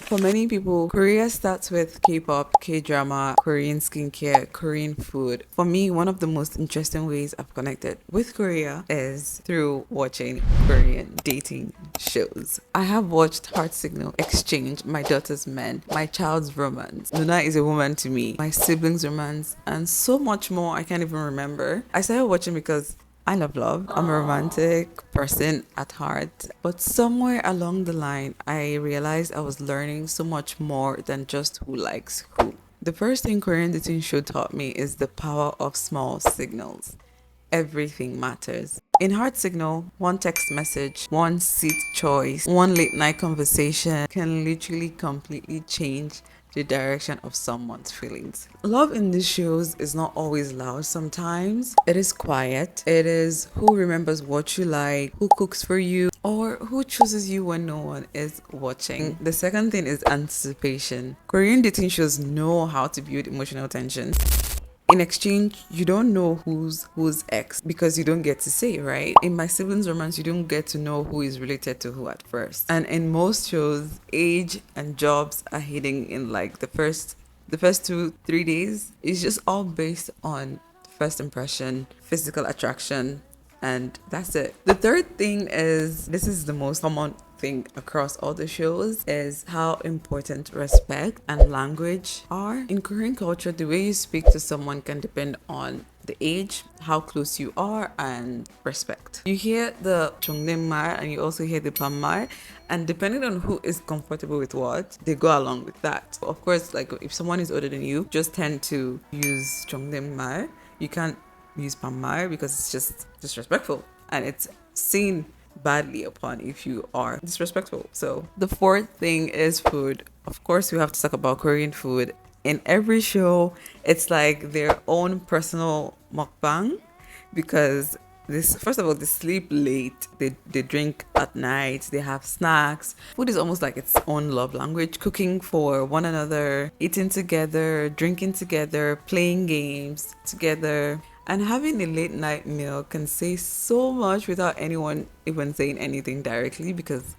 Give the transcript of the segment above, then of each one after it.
For many people, Korea starts with K-pop, K-drama, Korean skincare, Korean food. For me, one of the most interesting ways I've connected with Korea is through watching Korean dating shows. I have watched Heart Signal, Exchange, My Daughter's Men, My Child's Romance, Luna is a Woman to Me, My Sibling's Romance, and so much more I can't even remember. I started watching because I love love. I'm a romantic person at heart. But somewhere along the line, I realized I was learning so much more than just who likes who. The first thing Korean dating show taught me is the power of small signals. Everything matters. In Heart Signal, one text message, one seat choice, one late night conversation can literally completely change the direction of someone's feelings. Love in these shows is not always loud. Sometimes it is quiet. It is who remembers what you like, who cooks for you, or who chooses you when no one is watching. The second thing is anticipation. Korean dating shows know how to build emotional tension. In exchange, you don't know who's ex because you don't get to say, right? In My Siblings Romance, you don't get to know who is related to who at first. And in most shows, age and jobs are hidden in like the first 2-3 days. It's just all based on first impression, physical attraction, and that's it. The third thing is, this is the most common thing across all the shows, is how important respect and language are. In Korean culture, the way you speak to someone can depend on the age, how close you are, and respect. You hear the Chongnaemmar and you also hear the Pammar, and depending on who is comfortable with what, they go along with that. Of course, like if someone is older than you, just tend to use Chongnaemmar. You can't use Pammar because it's just disrespectful and it's seen badly upon if you are disrespectful. So the fourth thing is food. Of course, we have to talk about Korean food. In every show, it's like their own personal mukbang because this, first of all, they sleep late, they drink at night, they have snacks. Food is almost like its own love language. Cooking for one another, eating together, drinking together, playing games together. And having a late night meal can say so much without anyone even saying anything directly because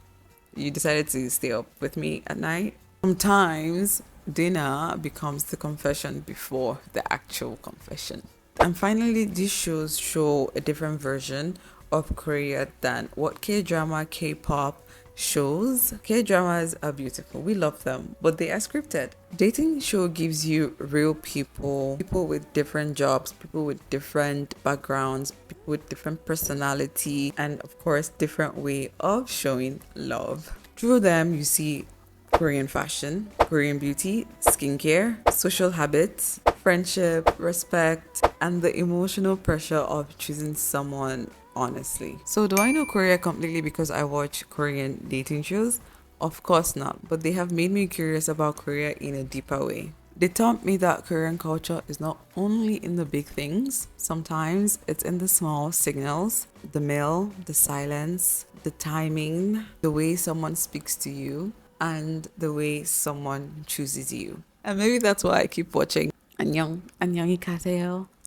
you decided to stay up with me at night. Sometimes dinner becomes the confession before the actual confession. And finally, these shows show a different version of Korea than what K-drama, K-pop shows. K-dramas are beautiful. We love them, but they are scripted. Dating show gives you real people with different jobs, people with different backgrounds, people with different personality, and of course, different way of showing love. Through them, you see Korean fashion, Korean beauty, skincare, social habits, friendship, respect, and the emotional pressure of choosing someone honestly. So, do I know Korea completely because I watch Korean dating shows? Of course not, but they have made me curious about Korea in a deeper way. They taught me that Korean culture is not only in the big things, sometimes it's in the small signals, the meal, the silence, the timing, the way someone speaks to you, and the way someone chooses you. And maybe that's why I keep watching. 안녕, 안녕히 가세요.